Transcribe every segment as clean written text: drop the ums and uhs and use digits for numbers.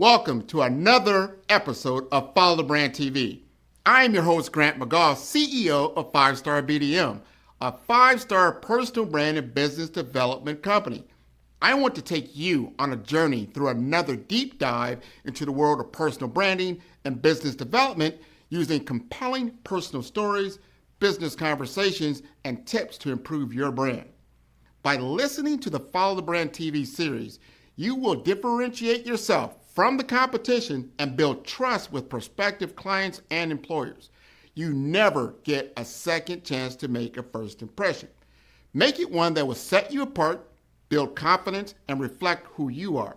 Welcome to another episode of Follow the Brand TV. I am your host, Grant McGaugh, CEO of 5-Star BDM, a 5-star personal brand and business development company. I want to take you on a journey through another deep dive into the world of personal branding and business development using compelling personal stories, business conversations, and tips to improve your brand. By listening to the Follow the Brand TV series, you will differentiate yourself from the competition and build trust with prospective clients and employers. You never get a second chance to make a first impression. Make it one that will set you apart, build confidence, and reflect who you are.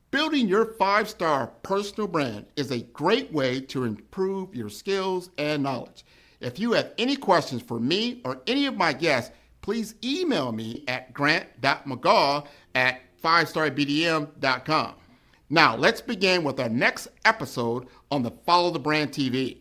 Building your 5-star personal brand is a great way to improve your skills and knowledge. If you have any questions for me or any of my guests, please email me at grant.mcgaugh@5starbdm.com. Now, let's begin with our next episode on the Follow the Brand TV.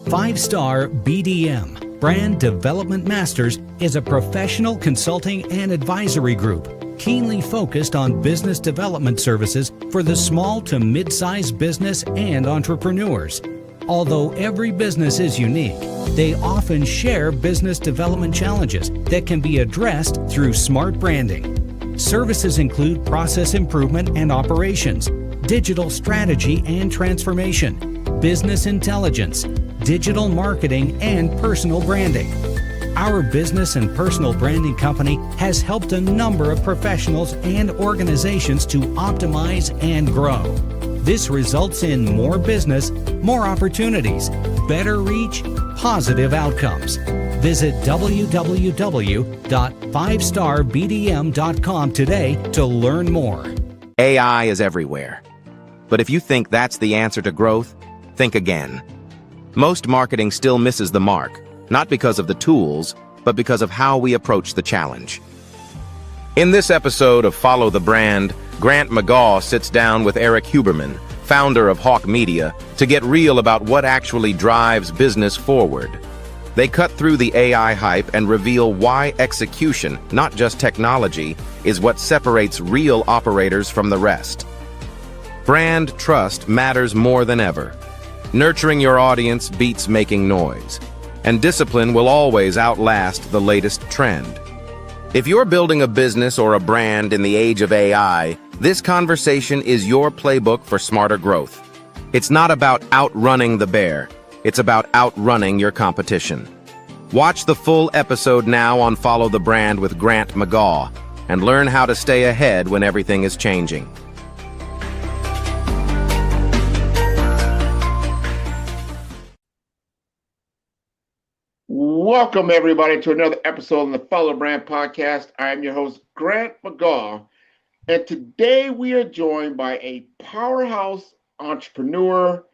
Five-Star BDM, Brand Development Masters, is a professional consulting and advisory group keenly focused on business development services for the small to mid-sized business and entrepreneurs. Although every business is unique, they often share business development challenges that can be addressed through smart branding. Services include process improvement and operations, digital strategy and transformation, business intelligence, digital marketing, and personal branding. Our business and personal branding company has helped a number of professionals and organizations to optimize and grow. This results in more business, more opportunities, better reach, positive outcomes. Visit www.5starbdm.com today to learn more. AI is everywhere. But if you think that's the answer to growth, think again. Most marketing still misses the mark, not because of the tools, but because of how we approach the challenge. In this episode of Follow the Brand, Grant McGaugh sits down with Erik Huberman, founder of Hawke Media, to get real about what actually drives business forward. They cut through the AI hype and reveal why execution, not just technology, is what separates real operators from the rest. Brand trust matters more than ever. Nurturing your audience beats making noise, and discipline will always outlast the latest trend. If you're building a business or a brand in the age of AI, this conversation is your playbook for smarter growth. It's not about outrunning the bear, it's about outrunning your competition. Watch the full episode now on Follow the Brand with Grant McGaugh, and learn how to stay ahead when everything is changing. Welcome, everybody, to another episode of the Follow the Brand podcast. I am your host, Grant McGaugh, and today we are joined by a powerhouse entrepreneur,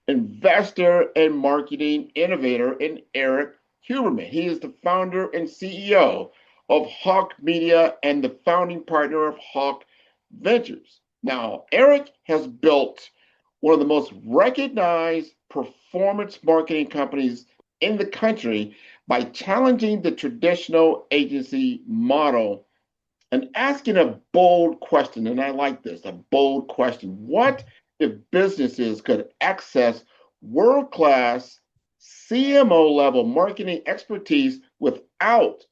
investor, and marketing innovator in Erik Huberman. He is the founder and CEO of Hawke Media and the founding partner of Hawke Ventures. Now, Erik has built one of the most recognized performance marketing companies in the country by challenging the traditional agency model and asking a bold question. And I like this, a bold question. What if businesses could access world-class CMO level marketing expertise without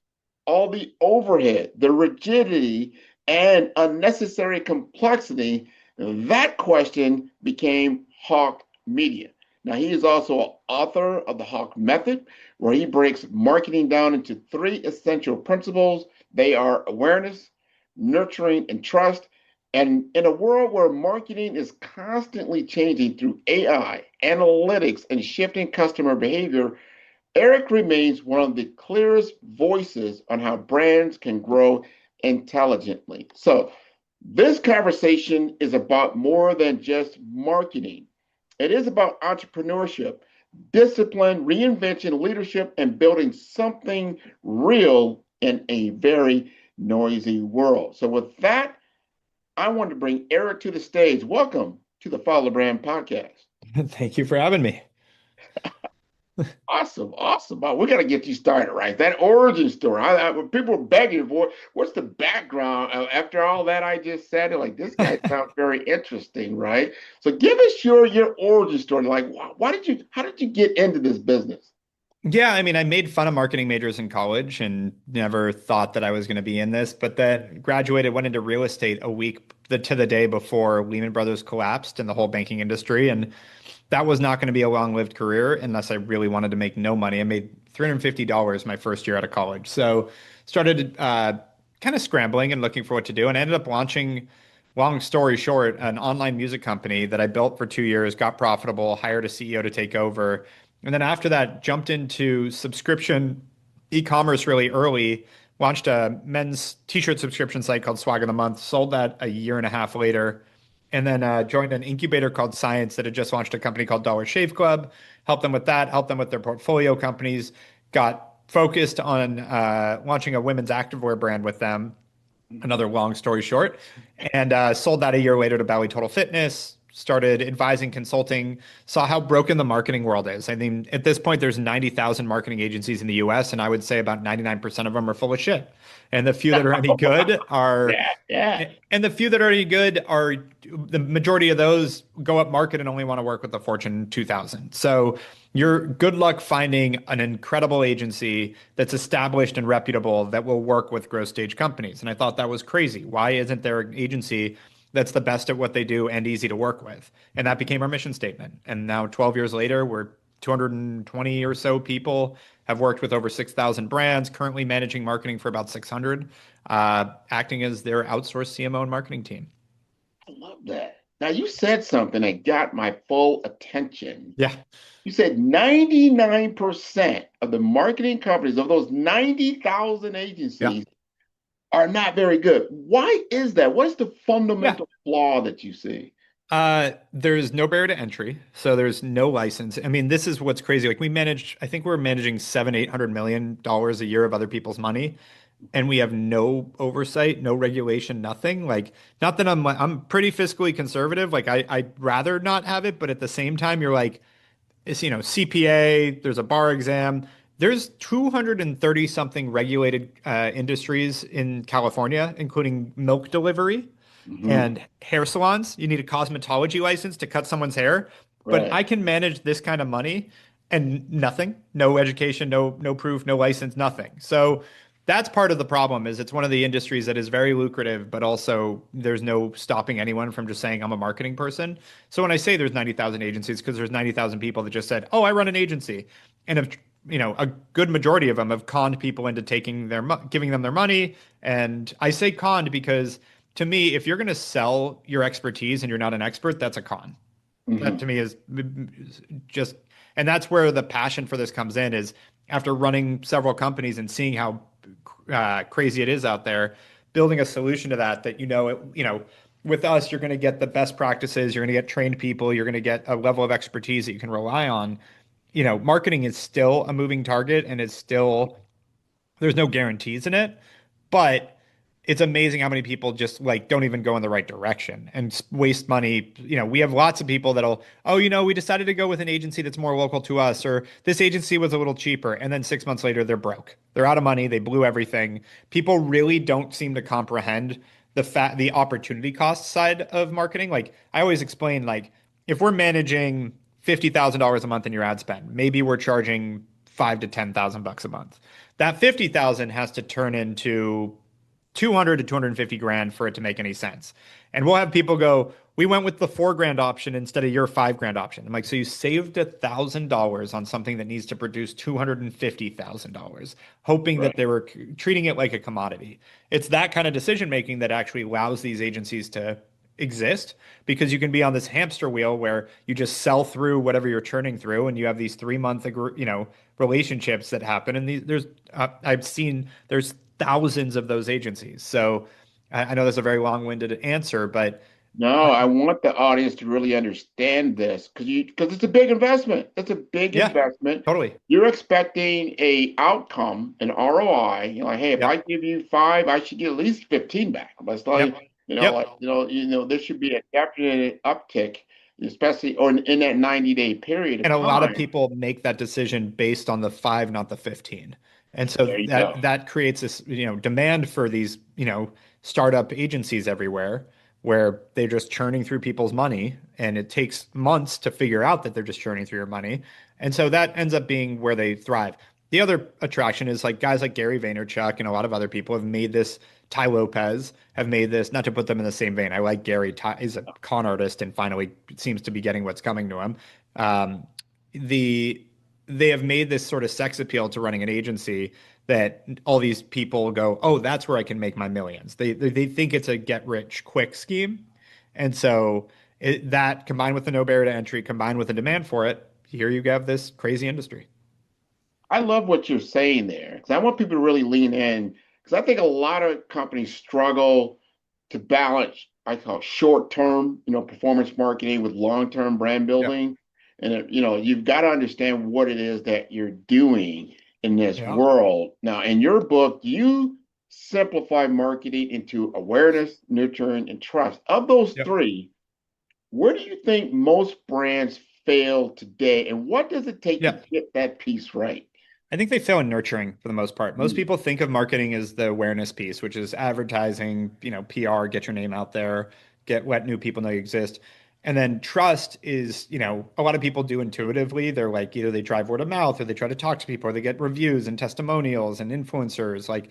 all the overhead, the rigidity, and unnecessary complexity? That question became Hawke Media. Now, he is also an author of the Hawke Method, where he breaks marketing down into 3 essential principles. They are awareness, nurturing, and trust. And in a world where marketing is constantly changing through AI, analytics, and shifting customer behavior, Erik remains one of the clearest voices on how brands can grow intelligently. So this conversation is about more than just marketing. It is about entrepreneurship, discipline, reinvention, leadership, and building something real in a very noisy world. So with that, I want to bring Erik to the stage. Welcome to the Follow the Brand podcast. Thank you for having me. Awesome, awesome. Oh, we got to get you started, right? That origin story. People were begging for what's the background after all that I just said. They're like, this guy sounds very interesting, right? So give us your origin story. Like, how did you get into this business? Yeah, I mean, I made fun of marketing majors in college and never thought that I was going to be in this, but then graduated, went into real estate a week to the day before Lehman Brothers collapsed and the whole banking industry. And that was not going to be a long-lived career unless I really wanted to make no money. I made $350 my first year out of college. So started kind of scrambling and looking for what to do and ended up launching, long story short, an online music company that I built for 2 years, got profitable, hired a CEO to take over. And then after that, jumped into subscription e-commerce really early, launched a men's t-shirt subscription site called Swag of the Month, sold that a year and a half later, and then joined an incubator called Science that had just launched a company called Dollar Shave Club, helped them with that, helped them with their portfolio companies, got focused on launching a women's activewear brand with them, another long story short, and sold that a year later to Bally Total Fitness, started advising, consulting, saw how broken the marketing world is. I mean, at this point, there's 90,000 marketing agencies in the US, and I would say about 99% of them are full of shit. And the few that are any good are, Yeah, yeah. and the few that are any good are, the majority of those go up market and only want to work with the Fortune 2000. So you're good luck finding an incredible agency that's established and reputable that will work with growth stage companies. And I thought that was crazy. Why isn't there an agency that's the best at what they do and easy to work with? And that became our mission statement. And now 12 years later, we're 220 or so people, have worked with over 6,000 brands, currently managing marketing for about 600, acting as their outsourced CMO and marketing team. I love that. Now you said something that got my full attention. Yeah. You said 99% of the marketing companies of those 90,000 Yeah. agencies are not very good. Why is that? What is the Yeah. fundamental flaw that you see? There's no barrier to entry, so there's no license. I mean, this is what's crazy. Like I think we're managing 700-800 million dollars a year of other people's money, and we have no oversight, no regulation, nothing. Like, not that I'm pretty fiscally conservative. Like, I'd rather not have it, but at the same time, you're like, it's, CPA, there's a bar exam. There's 230 something regulated industries in California, including milk delivery Mhm. and hair salons. You need a cosmetology license to cut someone's hair, but Right. I can manage this kind of money and nothing, no education, no proof, no license, nothing. So that's part of the problem is it's one of the industries that is very lucrative, but also there's no stopping anyone from just saying I'm a marketing person. So when I say there's 90,000 agencies, because there's 90,000 people that just said, "Oh, I run an agency," and if a good majority of them have conned people into giving them their money. And I say conned because to me, if you're going to sell your expertise and you're not an expert, that's a con. That Mhm. to me is just, and that's where the passion for this comes in is after running several companies and seeing how crazy it is out there, building a solution to that, with us, you're going to get the best practices, you're going to get trained people, you're going to get a level of expertise that you can rely on. Marketing is still a moving target and it's still, there's no guarantees in it, but it's amazing how many people just like don't even go in the right direction and waste money. We have lots of people that'll, oh, we decided to go with an agency that's more local to us, or this agency was a little cheaper. And then 6 months later, they're broke. They're out of money. They blew everything. People really don't seem to comprehend the opportunity cost side of marketing. Like I always explain, like if we're managing $50,000 a month in your ad spend, maybe we're charging 5 to 10,000 bucks a month. That 50,000 has to turn into 200 to 250 grand for it to make any sense. And we'll have people go, we went with the 4 grand option instead of your 5 grand option. I'm like, so you saved $1,000 on something that needs to produce $250,000, hoping that Right. they were treating it like a commodity. It's that kind of decision making that actually allows these agencies to exist because you can be on this hamster wheel where you just sell through whatever you're churning through and you have these 3 month relationships that happen and I've seen there's thousands of those agencies. So I know that's a very long-winded answer, but No, I want the audience to really understand this because it's a big investment. It's a big yeah, investment. totally. You're expecting a outcome, an ROI. You're like, hey, if I Yep. give you five, I should get at least 15 back. But it's like Yep. Yep. There should be a definite uptick, especially or in that 90-day period of And a lot of time. people make that decision based on the 5, not the 15. And so There you that go. that creates this, demand for these, startup agencies everywhere where they're just churning through people's money, and it takes months to figure out that they're just churning through your money. And so that ends up being where they thrive. The other attraction is like guys like Gary Vaynerchuk and a lot of other people have made this. Ty Lopez have made this, not to put them in the same vein. I like Gary. Ty is a con artist and finally seems to be getting what's coming to him. Um, the they have made this sort of sex appeal to running an agency that all these people go, oh, that's where I can make my millions. They think it's a get rich quick scheme, and so that combined with the no barrier to entry, combined with the demand for it, here you have this crazy industry. I love what you're saying there because I want people to really lean in because I think a lot of companies struggle to balance, I call it short term, performance marketing with long term brand Yeah. building. And you've got to understand what it is that you're doing in this Yeah. world. Now, in your book, you simplify marketing into awareness, nurturing, and trust. Of those Yep. three, where do you think most brands fail today, and what does it take to Yeah. get that piece right? I think they fail in nurturing for the most part. Most Mm. people think of marketing as the awareness piece, which is advertising, PR, get your name out there, let new people know you exist. And then trust is, a lot of people do intuitively. They're like either they drive word of mouth or they try to talk to people or they get reviews and testimonials and influencers, like,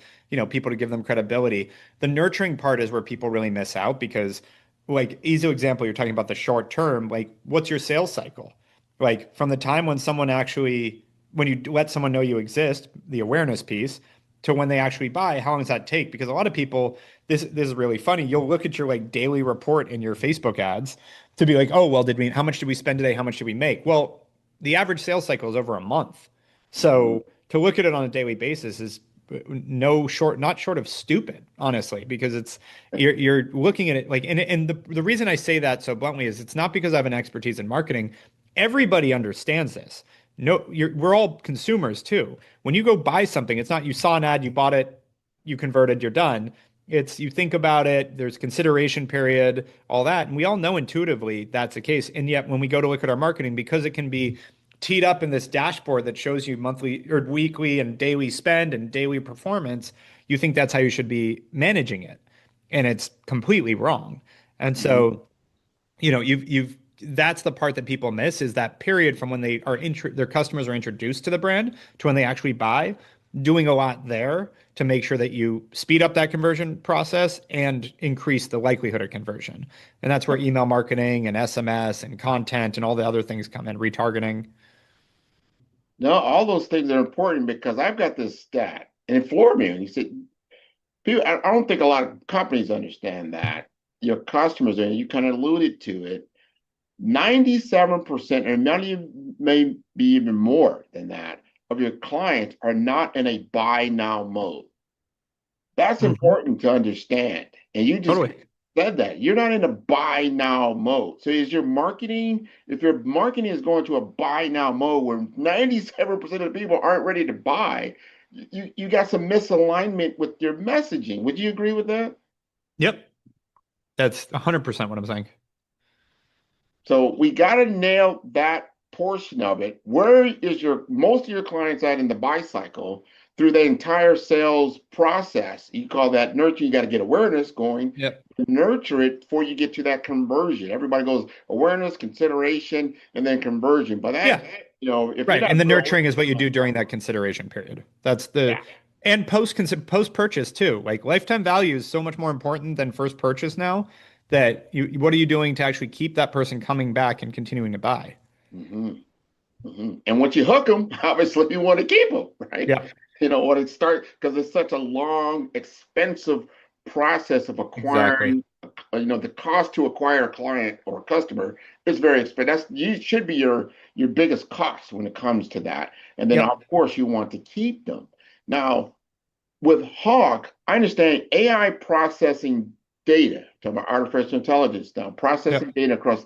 people to give them credibility. The nurturing part is where people really miss out because, like, easy example, you're talking about the short term, like, what's your sales cycle? Like, from the time when you let someone know you exist, the awareness piece, to when they actually buy, how long does that take? Because a lot of people, this is really funny. You'll look at your like daily report in your Facebook ads to be like, oh, well, how much did we spend today? How much did we make? Well, the average sales cycle is over a month. Mhm. So to look at it on a daily basis is not short of stupid, honestly, because you're looking at it like, and the reason I say that so bluntly is it's not because I have an expertise in marketing. Everybody understands this. No, we're all consumers too. When you go buy something, it's not you saw an ad, you bought it, you converted, you're done. It's you think about it, there's consideration period, all that. And we all know intuitively that's the case. And yet when we go to look at our marketing, because it can be teed up in this dashboard that shows you monthly or weekly and daily spend and daily performance, you think that's how you should be managing it. And it's completely wrong. And Mhm. so you've that's the part that people miss is that period from when their customers are introduced to the brand to when they actually buy, doing a lot there to make sure that you speed up that conversion process and increase the likelihood of conversion. And that's where email marketing and SMS and content and all the other things come in, retargeting. No, all those things are important because I've got this stat, and it floored me. And you said, people, I don't think a lot of companies understand that. Your customers, and you kind of alluded to it, 97%, and many may be even more than that, of your clients are not in a buy now mode. That's Mhm. important to understand. And you just Totally. said that you're not in a buy now mode. So is your marketing, if your marketing is going to a buy now mode where 97% of the people aren't ready to buy, you got some misalignment with your messaging. Would you agree with that? Yep. That's 100% what I'm saying. So we got to nail that portion of it. Where is your most of your clients at in the buy cycle through the entire sales process? You call that nurture. You got to get awareness going, Yep. nurture it before you get to that conversion. Everybody goes awareness, consideration, and then conversion. But Yeah. if you're Right. not And the real, nurturing is what you do during that consideration period. That's yeah. and post purchase too. Like lifetime value is so much more important than first purchase now that what are you doing to actually keep that person coming back and continuing to buy? hmm And once you hook them, obviously you want to keep them, right? Yeah, When it starts, because it's such a long, expensive process of exactly. acquiring, the cost to acquire a client or a customer is very expensive. You should be your biggest cost when it comes to that. And then Yep. of course you want to keep them. Now, with Hawke, I understand AI processing data, talking about artificial intelligence now, processing Yep. data across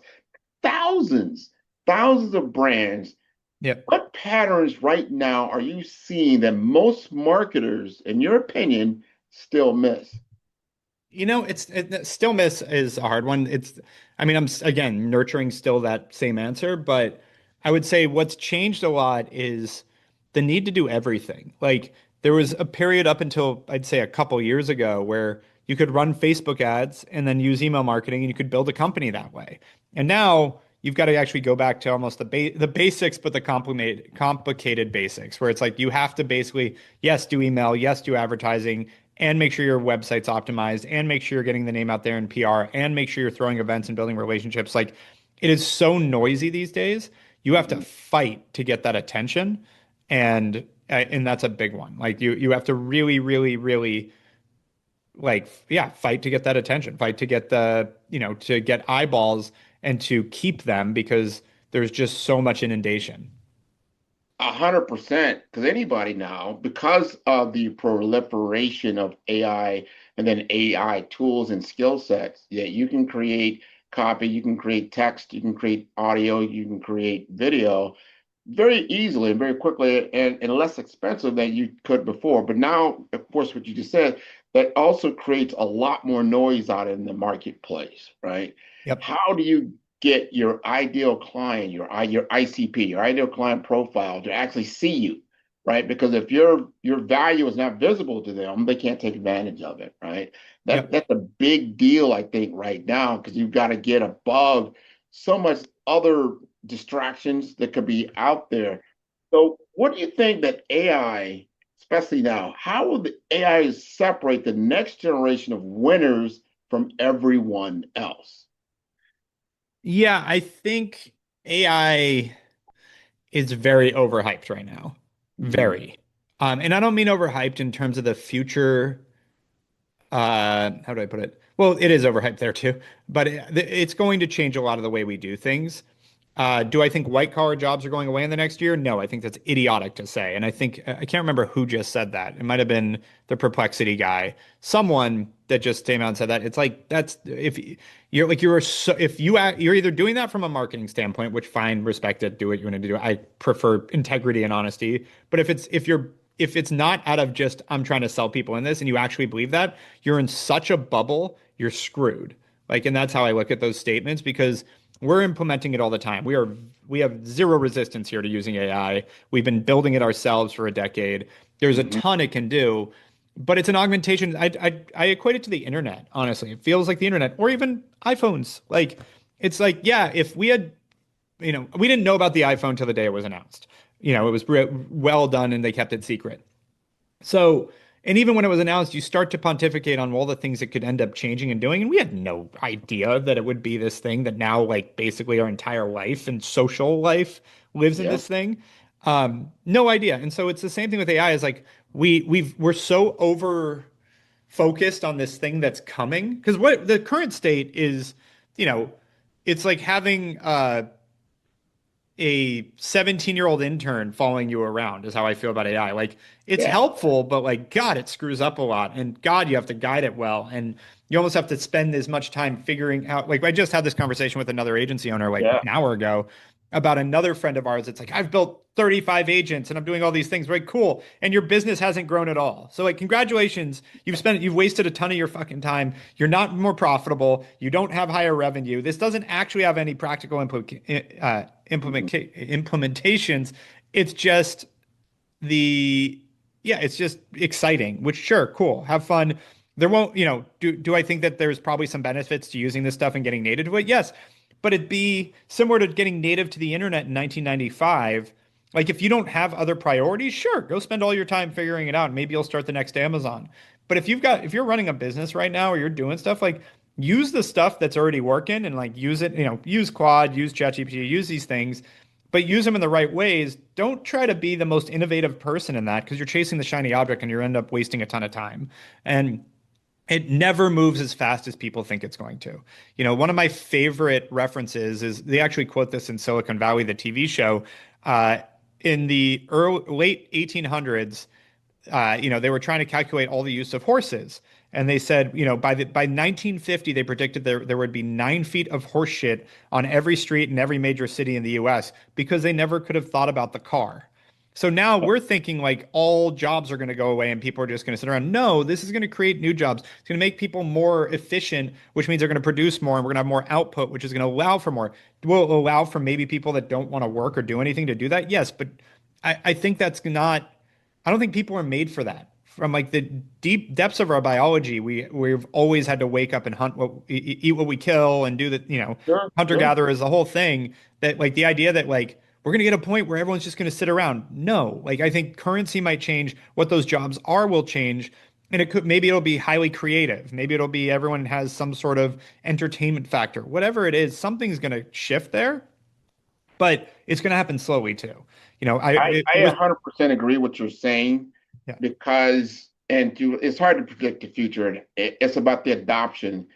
thousands, thousands of brands. Yep. What patterns right now are you seeing that most marketers, in your opinion, still miss? Still miss is a hard one. I mean, again nurturing still that same answer, but I would say what's changed a lot is the need to do everything. Like there was a period up until I'd say a couple years ago where you could run Facebook ads and then use email marketing and you could build a company that way. And now you've got to actually go back to almost the basics, but the complicated basics, where it's like you have to basically, yes, do email, yes, do advertising, and make sure your website's optimized, and make sure you're getting the name out there in PR, and make sure you're throwing events and building relationships. Like it is so noisy these days. You have to fight to get that attention, and that's a big one. Like you have to really, really, really like yeah, fight to get that attention, fight to get to get eyeballs and to keep them because there's just so much inundation. 100%, because anybody now, because of the proliferation of AI and then AI tools and skill sets, that you can create copy, you can create text, you can create audio, you can create video very easily and very quickly and less expensive than you could before. But now, of course, what you just said, that also creates a lot more noise out in the marketplace, right? Yep. How do you get your ideal client, your ICP, your ideal client profile to actually see you, right? Because if your value is not visible to them, they can't take advantage of it, right? Yep. That's a big deal, I think, right now, because you've got to get above so much other distractions that could be out there. So, what do you think that AI, especially now, how will the AI separate the next generation of winners from everyone else? Yeah, I think AI is very overhyped right now. Mhm. Very. And I don't mean overhyped in terms of the future. How do I put it? Well, it is overhyped there too, but it's going to change a lot of the way we do things. Do I think white collar jobs are going away in the next year? No, I think that's idiotic to say. And I think I can't remember who just said that. It might have been the Perplexity guy, someone that just came out and said that. It's like that's if you're like you're so if you act, you're either doing that from a marketing standpoint, which fine, respect it, do what you want to do. I prefer integrity and honesty. But if it's not out of just I'm trying to sell people in this and you actually believe that, you're in such a bubble, you're screwed. Like, and that's how I look at those statements because we're implementing it all the time. We have zero resistance here to using AI. We've been building it ourselves for a decade. There's a Mhm. ton it can do, but it's an augmentation. I equate it to the internet, honestly. It feels like the internet or even iPhones. Like it's like, yeah, if we had, we didn't know about the iPhone till the day it was announced. It was well done and they kept it secret. So, and even when it was announced, you start to pontificate on all the things it could end up changing and doing. And we had no idea that it would be this thing that now, like, basically our entire life and social life lives in Yeah. this thing. No idea. And so it's the same thing with AI is like we're so over focused on this thing that's coming because what the current state is, you know, it's like having a 17-year-old intern following you around is how I feel about AI. Like it's Yeah. helpful, but like God, it screws up a lot. And God, you have to guide it well. And you almost have to spend as much time figuring out. Like I just had this conversation with another agency owner like Yeah. an hour ago about another friend of ours. It's like, I've built 35 agents and I'm doing all these things. Right, cool. And your business hasn't grown at all. So like congratulations. You've wasted a ton of your fucking time. You're not more profitable. You don't have higher revenue. This doesn't actually have any practical implementations. It's just the yeah, it's just exciting, which sure, cool, have fun. There won't, do I think that there's probably some benefits to using this stuff and getting native to it? Yes. But it'd be similar to getting native to the internet in 1995. Like if you don't have other priorities, sure, go spend all your time figuring it out. Maybe you'll start the next Amazon. But if you're running a business right now or you're doing stuff like use the stuff that's already working and like use it, use Claude, use ChatGPT, use these things, but use them in the right ways. Don't try to be the most innovative person in that because you're chasing the shiny object and you end up wasting a ton of time. And it never moves as fast as people think it's going to. One of my favorite references is they actually quote this in Silicon Valley, the TV show. Uh, in the late 1800s, they were trying to calculate all the use of horses. And they said, by 1950, they predicted there would be 9 feet of horse shit on every street in every major city in the US because they never could have thought about the car. So now we're thinking like all jobs are going to go away and people are just going to sit around. No, this is going to create new jobs. It's going to make people more efficient, which means they're going to produce more and we're going to have more output, which is going to allow for more. Will allow for maybe people that don't want to work or do anything to do that. Yes, but I think that's not, I don't think people are made for that. From like the deep depths of our biology, we've always had to wake up and hunt eat what we kill and do the, Sure, hunter sure. gatherer is the whole thing that like the idea that like we're going to get a point where everyone's just going to sit around. No, like I think currency might change. What those jobs are will change. And it could, maybe it'll be highly creative. Maybe it'll be everyone has some sort of entertainment factor. Whatever it is, something's going to shift there, but it's going to happen slowly too. I It was, 100% agree with what you're saying yeah, because, it's hard to predict the future. It's about the adoption.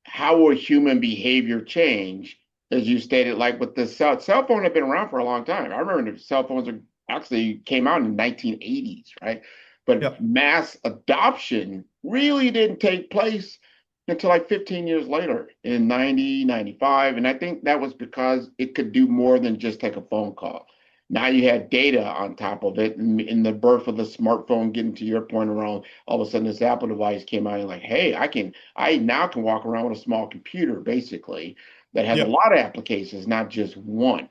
How will human behavior change? As you stated, like with the cell phone had been around for a long time. I remember the cell phones actually came out in the 1980s, right? But yeah, mass adoption really didn't take place until like 15 years later in 90, 95. And I think that was because it could do more than just take a phone call. Now you had data on top of it, and in the birth of the smartphone, getting to your point around, all of a sudden this Apple device came out and like, hey, I now can walk around with a small computer basically that has a yeah, lot of applications, not just one.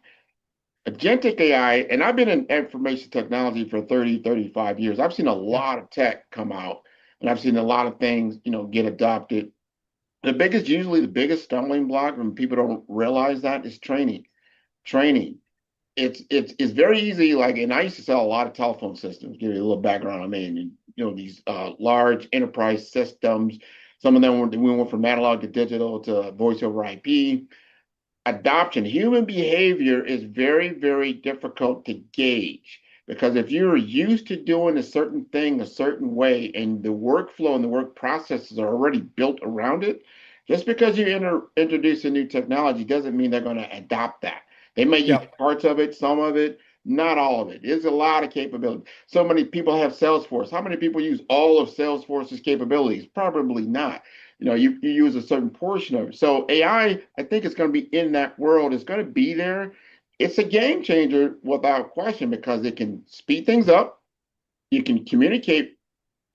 Agentic AI, and I've been in information technology for 30, 35 years. I've seen a yeah, lot of tech come out, and I've seen a lot of things, get adopted. Usually the biggest stumbling block when people don't realize that is training. Training. It's very easy. Like, and I used to sell a lot of telephone systems. Give you a little background. I mean, these large enterprise systems. Some of them we went from analog to digital to voice over IP. Adoption, human behavior is very, very difficult to gauge because if you're used to doing a certain thing a certain way and the workflow and the work processes are already built around it, just because you introduce a new technology doesn't mean they're going to adopt that. They may use yeah, parts of it, some of it, not all of it. There's a lot of capability. So many people have Salesforce. How many people use all of Salesforce's capabilities? Probably not. You use a certain portion of it. So I think it's going to be in that world. It's going to be there. It's a game changer without question because it can speed things up. You can communicate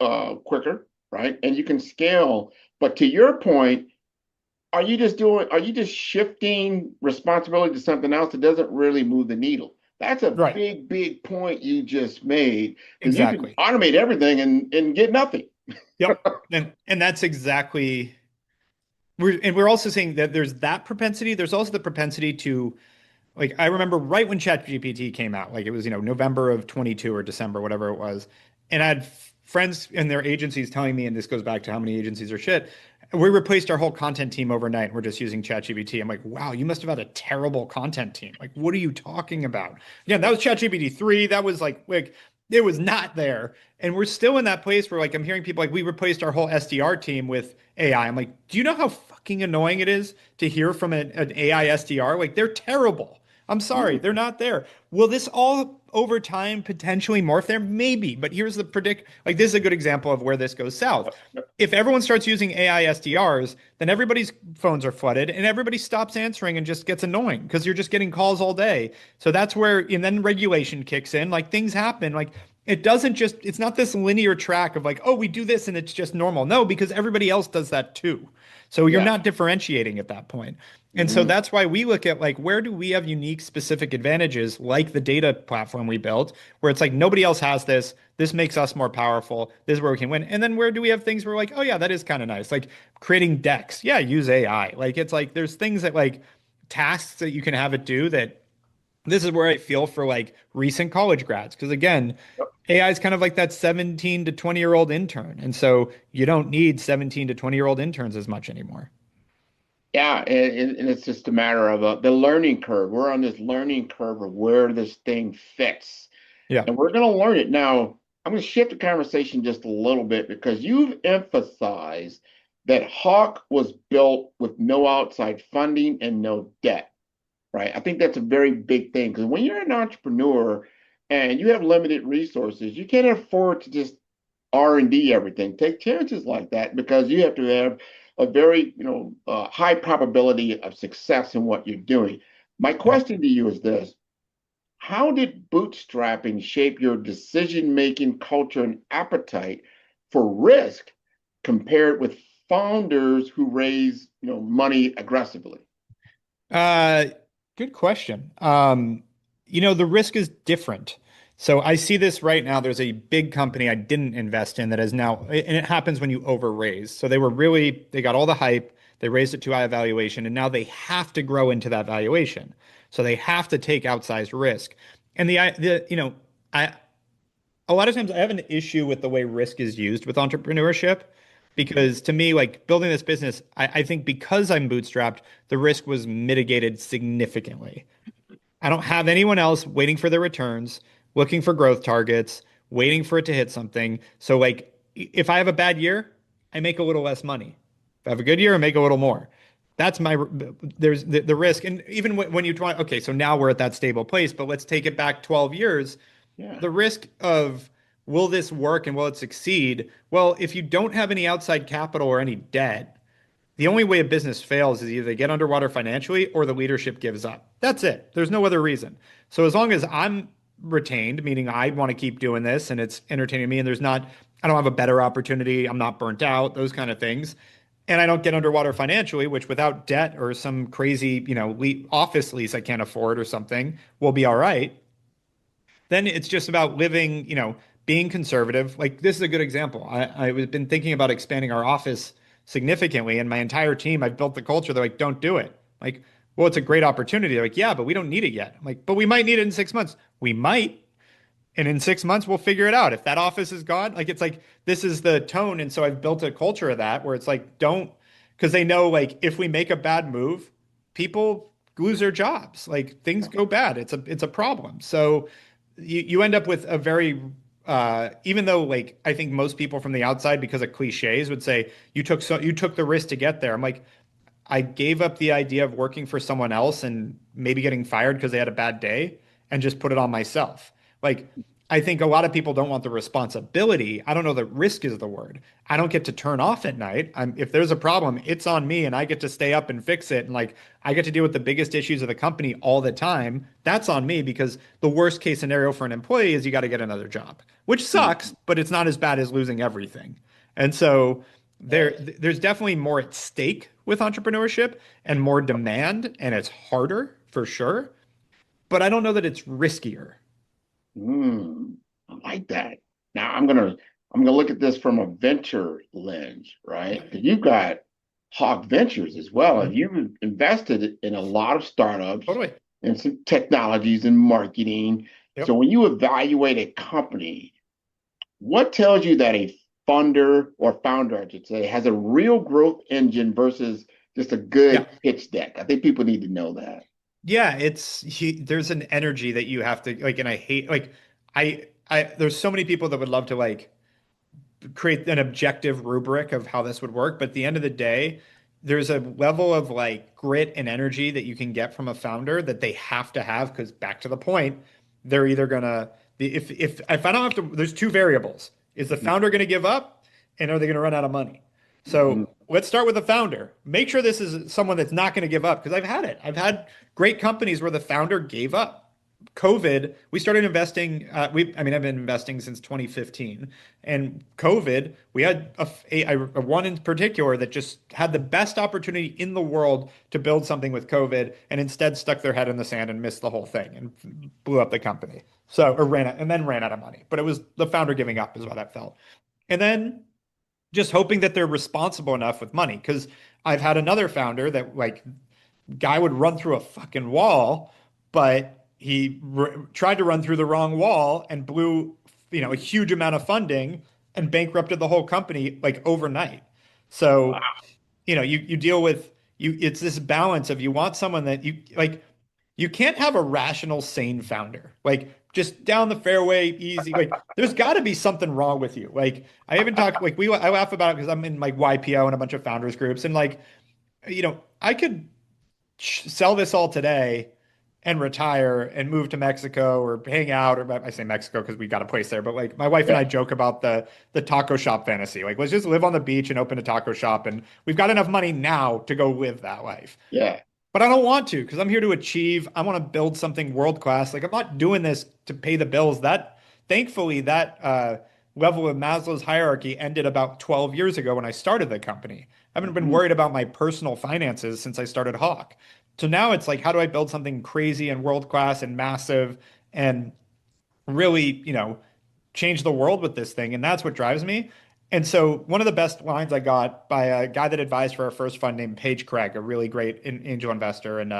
quicker, right? And you can scale. But to your point, are you just shifting responsibility to something else that doesn't really move the needle? That's a right, big, big point you just made because you can exactly. automate everything and get nothing. Yep. And that's exactly we're also saying that there's that propensity. There's also the propensity to like I remember right when ChatGPT came out, like it was, November of 22 or December, whatever it was. And I had friends in their agencies telling me, and this goes back to how many agencies are shit. We replaced our whole content team overnight. We're just using ChatGPT. I'm like, wow, you must have had a terrible content team. Like, what are you talking about? Yeah, that was ChatGPT 3. That was like it was not there. And we're still in that place where like I'm hearing people like we replaced our whole SDR team with AI. I'm like, do you know how fucking annoying it is to hear from an AI SDR? Like they're terrible. I'm sorry, they're not there. Will this all over time potentially morph there? Maybe, but here's the predict. Like this is a good example of where this goes south. If everyone starts using AI SDRs, then everybody's phones are flooded and everybody stops answering and just gets annoying because you're just getting calls all day. So that's where, and then regulation kicks in. Like things happen. Like it doesn't just, it's not this linear track of like, oh, we do this and it's just normal. No, because everybody else does that too. So you're Yeah. not differentiating at that point. And so Mhm. that's why we look at like where do we have unique specific advantages like the data platform we built where it's like nobody else has this. This makes us more powerful. This is where we can win. And then where do we have things where we're like, oh yeah, that is kind of nice. Like creating decks. Yeah, use AI. Like it's like there's things that like tasks that you can have it do that this is where I feel for like recent college grads. Because again, AI is kind of like that 17 to 20-year-old intern. And so you don't need 17 to 20-year-old interns as much anymore. Yeah, and it's just a matter of the learning curve. We're on this learning curve of where this thing fits, Yeah. and we're going to learn it. Now, I'm going to shift the conversation just a little bit because you've emphasized that Hawk was built with no outside funding and no debt, right? I think that's a very big thing because when you're an entrepreneur and you have limited resources, you can't afford to just R&D everything. Take chances like that because you have to have a very, high probability of success in what you're doing. My Yeah. question to you is this. How did bootstrapping shape your decision-making culture and appetite for risk compared with founders who raise, money aggressively? Uh, Good question. The risk is different. So I see this right now. There's a big company I didn't invest in that is now, and it happens when you over raise. So they got all the hype, they raised it to high valuation, and now they have to grow into that valuation. So they have to take outsized risk. And I a lot of times I have an issue with the way risk is used with entrepreneurship because to me, like building this business, I think because I'm bootstrapped, the risk was mitigated significantly. I don't have anyone else waiting for their returns, looking for growth targets, waiting for it to hit something. So like if I have a bad year, I make a little less money. If I have a good year, I make a little more. That's there's the risk. And even when you try, okay, so now we're at that stable place, but let's take it back 12 years. Yeah. The risk of will this work and will it succeed? Well, if you don't have any outside capital or any debt, the only way a business fails is either they get underwater financially or the leadership gives up. That's it. There's no other reason. So as long as I'm retained, meaning I want to keep doing this and it's entertaining me and I don't have a better opportunity, I'm not burnt out, those kind of things. And I don't get underwater financially, which without debt or some crazy, office lease I can't afford or something, will be all right. Then it's just about living, being conservative. Like this is a good example. I've been thinking about expanding our office significantly, and my entire team, I've built the culture. They're like, don't do it. Like, well, it's a great opportunity. They're like, yeah, but we don't need it yet. I'm like, but we might need it in 6 months. We might. And in 6 months, we'll figure it out. If that office is gone, like it's like this is the tone. And so I've built a culture of that where it's like, don't, because they know like if we make a bad move, people lose their jobs. Like things go bad. It's a problem. So you end up with a very even though like I think most people from the outside, because of cliches, would say you took the risk to get there. I'm like, I gave up the idea of working for someone else and maybe getting fired because they had a bad day and just put it on myself. Like, I think a lot of people don't want the responsibility. I don't know that risk is the word. I don't get to turn off at night. If there's a problem, it's on me and I get to stay up and fix it. And like, I get to deal with the biggest issues of the company all the time. That's on me because the worst case scenario for an employee is you got to get another job, which sucks, but it's not as bad as losing everything. And so there's definitely more at stake with entrepreneurship and more demand, and it's harder for sure. But I don't know that it's riskier. I like that. Now I'm gonna look at this from a venture lens, right? 'Cause you've got Hawke Ventures as well, and you've invested in a lot of startups Totally. and some technologies and marketing. So Yep. when you evaluate a company, what tells you that a funder or founder, I should say, has a real growth engine versus just a good Yeah. pitch deck? I think people need to know that. Yeah, there's an energy that you have to like, and I hate like there's so many people that would love to like create an objective rubric of how this would work, but at the end of the day, there's a level of like grit and energy that you can get from a founder that they have to have because back to the point, they're either gonna if I don't have to, there's two variables. Is the founder gonna give up and are they gonna run out of money? Mhm. So let's start with the founder. Make sure this is someone that's not going to give up because I've had it. I've had great companies where the founder gave up. COVID, we started investing. I've been investing since 2015, and COVID, we had a one in particular that just had the best opportunity in the world to build something with COVID, and instead stuck their head in the sand and missed the whole thing and blew up the company. So, or ran and then ran out of money. But it was the founder giving up, is what that felt. And then just hoping that they're responsible enough with money. Because I've had another founder that like guy would run through a fucking wall, but he tried to run through the wrong wall and blew, a huge amount of funding and bankrupted the whole company like overnight. So, you deal with it's this balance of you want someone that you like, you can't have a rational, sane founder. Like just down the fairway, easy. Like there's got to be something wrong with you. Like I even talk like I laugh about it because I'm in like YPO and a bunch of founders groups, and like, I could sell this all today and retire and move to Mexico or hang out, or I say Mexico because we got a place there, but like my wife and I Yeah. joke about the taco shop fantasy. Like, let's just live on the beach and open a taco shop, and we've got enough money now to go live that life. Yeah. but I don't want to because I'm here to achieve. I want to build something world class. Like I'm not doing this to pay the bills. That thankfully that level of Maslow's hierarchy ended about 12 years ago when I started the company. I haven't been Mhm. worried about my personal finances since I started Hawke. So now it's like, how do I build something crazy and world class and massive and really, change the world with this thing? And that's what drives me. And so one of the best lines I got by a guy that advised for our first fund named Paige Craig, a really great angel investor and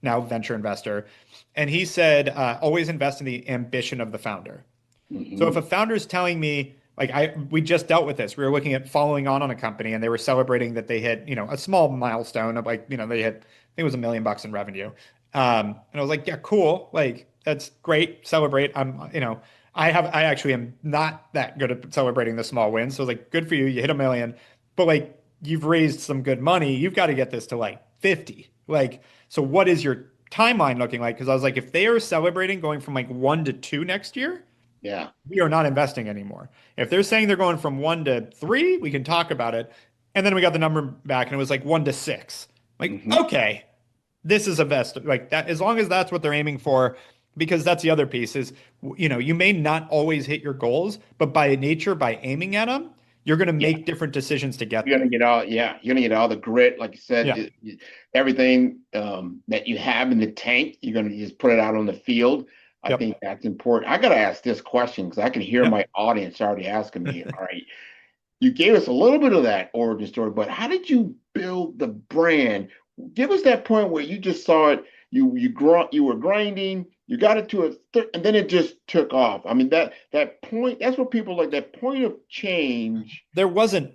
now venture investor. And he said, always invest in the ambition of the founder. So if Mhm. a founder is telling me, like we just dealt with this, we were looking at following on a company and they were celebrating that they hit, a small milestone of like, they hit, I think it was $1 million in revenue. And I was like, yeah, cool. Like that's great. Celebrate. I actually am not that good at celebrating the small wins. So like, good for you. You hit 1 million, but like you've raised some good money. You've got to get this to like 50. Like, so what is your timeline looking like? Because I was like, if they are celebrating going from like 1 to 2 next year, Yeah. we are not investing anymore. If they're saying they're going from 1 to 3, we can talk about it. And then we got the number back and it was like 1 to 6. Like, Mhm. okay, this is a best like that as long as that's what they're aiming for, because that's the other piece is, you may not always hit your goals, but by nature, by aiming at them, you're going to Yeah. make different decisions to get You're gonna there. get all, yeah, you're gonna get all the grit, like you said, Yeah. everything that you have in the tank, you're gonna just put it out on the field. I think Yep. that's important. I gotta ask this question because I can hear Yep. my audience already asking me. All right, you gave us a little bit of that origin story, but how did you build the brand? Give us that point where you just saw it, you were grinding, you got it to and then it just took off. I mean that point, that's what people like, that point of change. There wasn't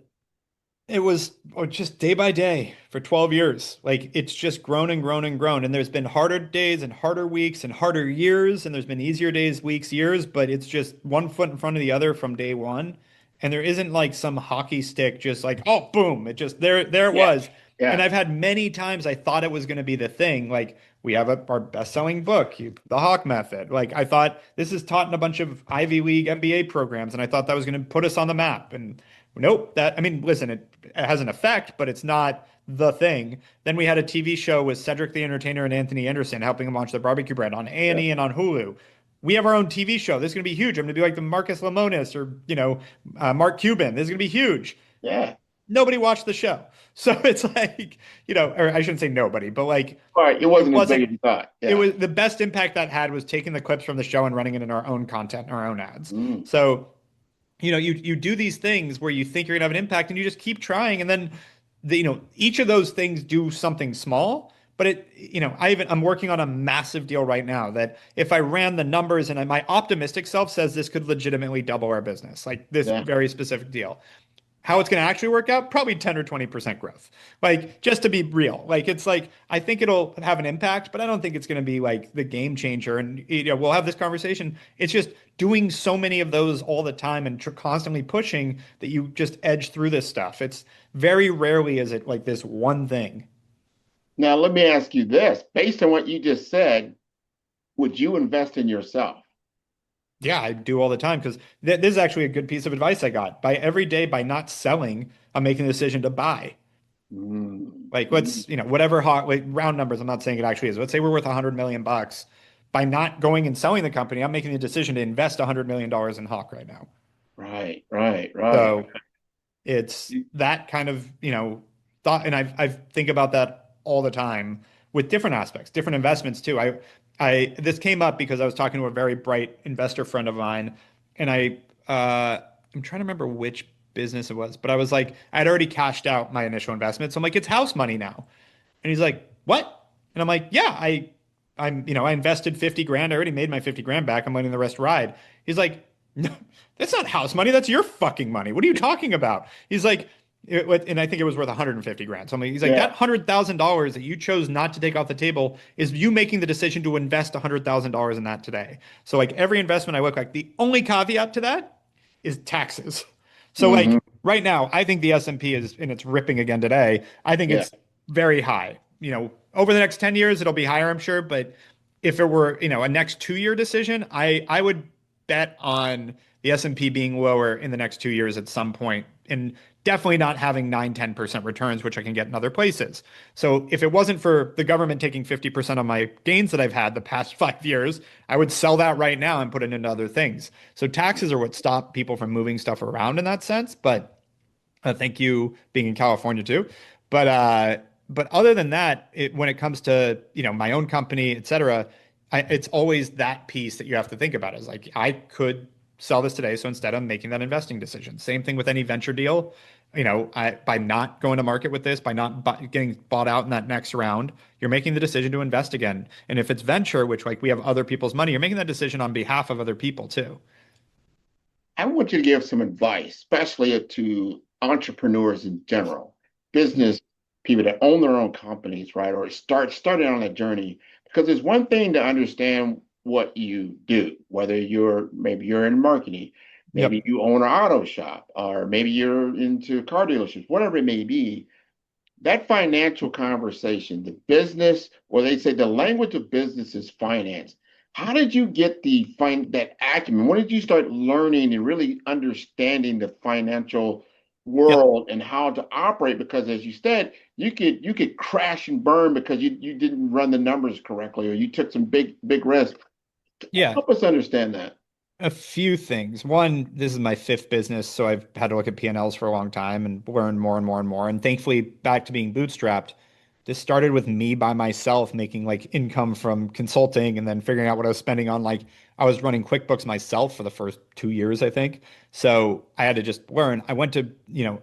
It was just day by day for 12 years. Like it's just grown and grown and grown. And there's been harder days and harder weeks and harder years. And there's been easier days, weeks, years, but it's just one foot in front of the other from day one. And there isn't like some hockey stick, just like, oh, boom. It just there it Yeah, was. And yeah. I've had many times I thought it was going to be the thing. Like we have our best-selling book, The Hawke Method. Like I thought this is taught in a bunch of Ivy League MBA programs, and I thought that was going to put us on the map. And nope, I mean, listen, it has an effect, but it's not the thing. Then we had a TV show with Cedric the Entertainer and Anthony Anderson helping them launch their barbecue brand on Yeah. A&E and on Hulu. We have our own TV show. This is going to be huge. I'm going to be like the Marcus Lemonis or, Mark Cuban. This is going to be huge. Yeah. Nobody watched the show. So it's like, or I shouldn't say nobody, but like All right. It it wasn't as big wasn't, as you thought. it Yeah. was the best impact that had was taking the clips from the show and running it in our own content, our own ads. Mm. So you do these things where you think you're gonna have an impact and you just keep trying, and then each of those things do something small. But I'm working on a massive deal right now that if I ran the numbers and my optimistic self says this could legitimately double our business, like this Yeah. very specific deal. How it's going to actually work out? Probably 10 or 20% growth. Like, just to be real. Like, it's like, I think it'll have an impact, but I don't think it's going to be like the game changer. And, we'll have this conversation. It's just doing so many of those all the time and constantly pushing that you just edge through this stuff. It's very rarely is it like this one thing. Now, let me ask you this. Based on what you just said, would you invest in yourself? Yeah, I do all the time because this is actually a good piece of advice I got. By every day, by not selling, I'm making the decision to buy. Mm. Like Mm. let's, whatever hot like round numbers, I'm not saying it actually is. Let's say we're worth $100 million. By not going and selling the company, I'm making the decision to invest $100 million in Hawke right now. Right, right, right. So it's that kind of, thought, and I think about that all the time with different aspects, different investments too. This came up because I was talking to a very bright investor friend of mine, and I'm trying to remember which business it was, but I was like, I'd already cashed out my initial investment, so I'm like, it's house money now. And he's like, what? And I'm like, yeah, I invested 50 grand. I already made my 50 grand back. I'm letting the rest ride. He's like, no, that's not house money. That's your fucking money. What are you talking about? He's like, and I think it was worth 150 grand. So he's like, that Yeah. $100,000 that you chose not to take off the table is you making the decision to invest $100,000 in that today. So like every investment I look like, the only caveat to that is taxes. So Hmm. like right now, I think the S&P is, and it's ripping again today. I think Yeah. it's very high. Over the next 10 years, it'll be higher, I'm sure. But if it were, a next 2 year decision, I would bet on the S&P being lower in the next 2 years at some point and definitely not having 9, 10% returns, which I can get in other places. So if it wasn't for the government taking 50% of my gains that I've had the past 5 years, I would sell that right now and put it into other things. So taxes are what stop people from moving stuff around in that sense. But thank you being in California too. But other than that, when it comes to my own company, et cetera, it's always that piece that you have to think about. Is like I could sell this today, so instead I'm making that investing decision. Same thing with any venture deal. By not going to market with this, by not getting bought out in that next round, you're making the decision to invest again. And if it's venture, which like we have other people's money, you're making that decision on behalf of other people too. I want you to give some advice, especially to entrepreneurs in general, business people that own their own companies, right? Or starting on a journey. Because it's one thing to understand what you do, whether maybe you're in marketing, maybe Yep. you own an auto shop, or maybe you're into car dealerships, whatever it may be. That financial conversation, the business, or they say the language of business is finance. How did you get that acumen? When did you start learning and really understanding the financial Yep. world and how to operate? Because as you said, you could crash and burn because you didn't run the numbers correctly or you took some big risks. Yeah. Help us understand that. A few things. One, this is my fifth business, so I've had to look at P&Ls for a long time and learn more and more and more. And thankfully, back to being bootstrapped, this started with me by myself making like income from consulting and then figuring out what I was spending on. Like I was running QuickBooks myself for the first 2 years, I think. So I had to just learn. I went to,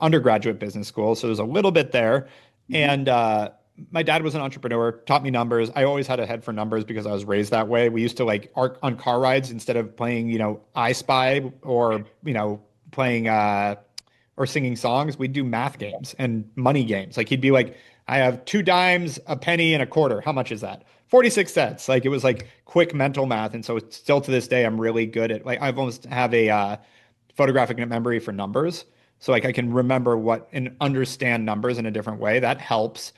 undergraduate business school, so there's a little bit there. Mhm. And my dad was an entrepreneur, taught me numbers. I always had a head for numbers because I was raised that way. We used to like arc on car rides instead of playing, I Spy or, playing or singing songs, we'd do math games and money games. Like he'd be like, I have 2 dimes, a penny, and a quarter. How much is that? 46 cents. Like it was like quick mental math. And so it's still to this day, I'm really good at like I've almost have a photographic memory for numbers. So like I can remember what and understand numbers in a different way. That helps.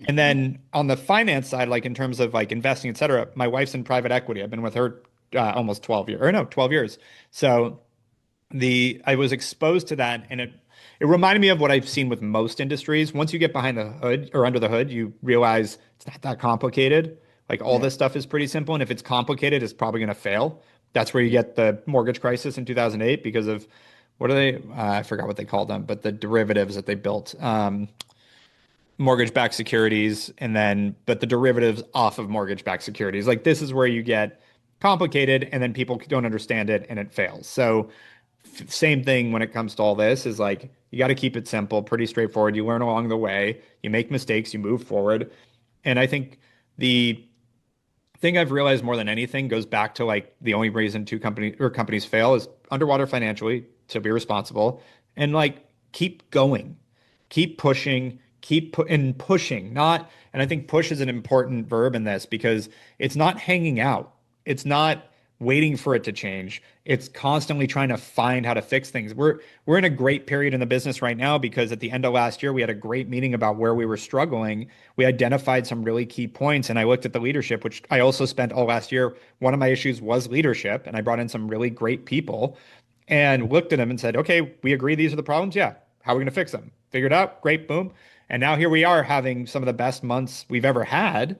And then on the finance side, like in terms of like investing, et cetera, my wife's in private equity. I've been with her almost 12 years, or no, 12 years. So I was exposed to that and it reminded me of what I've seen with most industries. Once you get behind the hood or under the hood, you realize it's not that complicated. Like all Yeah. this stuff is pretty simple. And if it's complicated, it's probably going to fail. That's where you get the mortgage crisis in 2008 because of what are they? I forgot what they called them, but the derivatives that they built. Mortgage-backed securities and then but the derivatives off of mortgage-backed securities. Like this is where you get complicated and then people don't understand it and it fails. So same thing when it comes to all this is like you got to keep it simple, pretty straightforward. You learn along the way, you make mistakes, you move forward. And I think the thing I've realized more than anything goes back to like the only reason two companies fail is underwater financially, to be responsible, and like keep going, keep pushing, and pushing. Not, and I think push is an important verb in this because it's not hanging out. It's not waiting for it to change. It's constantly trying to find how to fix things. We're in a great period in the business right now because at the end of last year we had a great meeting about where we were struggling. We identified some really key points and I looked at the leadership, which I also spent all last year. One of my issues was leadership and I brought in some really great people and looked at them and said, "Okay, we agree these are the problems. Yeah. How are we going to fix them?" Figured out. Great. Boom. And now here we are having some of the best months we've ever had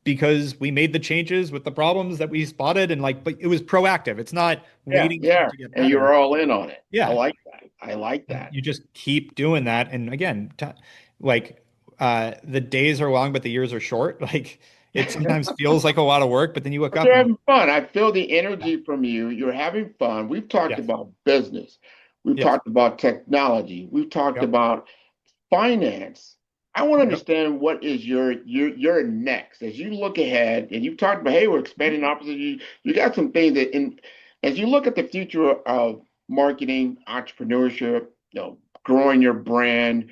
because we made the changes with the problems that we spotted and like but it was proactive. It's not Yeah, waiting for it yeah. to get And you're better. all in on it. I Yeah. like that. I like And that. you just keep doing that and again like the days are long but the years are short. Like it sometimes feels like a lot of work but then you look But up you're and having fun. I feel the yeah. energy from you. You're having fun. We've talked Yes. about business. We've Yes. talked about technology. We've talked Yep. about finance. I want to Yep. understand what is your next as you look ahead and you've talked about, hey, we're expanding opposite. You got some things that in as you look at the future of marketing, entrepreneurship, growing your brand,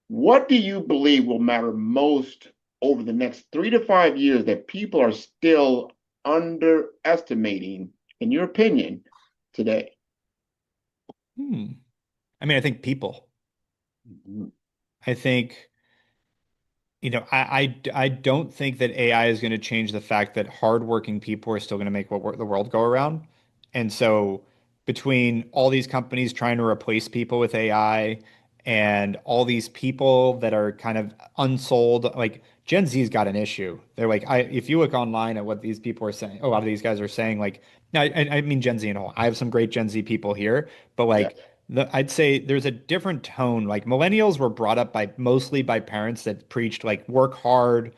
what do you believe will matter most over the next 3 to 5 years that people are still underestimating, in your opinion, today? Hmm. I mean, I think people. Mhm. I think I don't think that AI is going to change the fact that hardworking people are still going to make the world go around. And so between all these companies trying to replace people with AI and all these people that are kind of unsold. Like Gen Z's got an issue. They're like, if you look online at what these people are saying, a lot of these guys are saying, like, now, I mean Gen Z and all. I have some great Gen Z people here, but Yeah. like I'd say there's a different tone. Like millennials were brought up by mostly by parents that preached like work hard,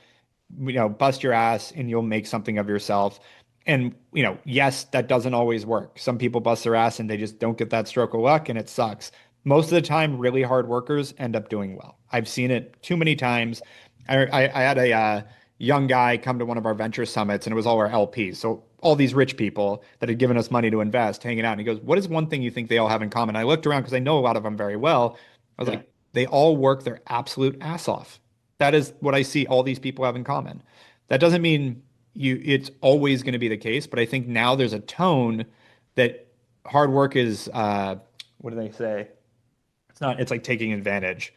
bust your ass and you'll make something of yourself. And, yes, that doesn't always work. Some people bust their ass and they just don't get that stroke of luck and it sucks. Most of the time, really hard workers end up doing well. I've seen it too many times. I had a young guy come to one of our venture summits and it was all our LPs. So all these rich people that had given us money to invest hanging out. And he goes, "What is one thing you think they all have in common?" I looked around because I know a lot of them very well. I was Yeah. like, they all work their absolute ass off. That is what I see all these people have in common. That doesn't mean it's always going to be the case, but I think now there's a tone that hard work is what do they say? It's like taking advantage.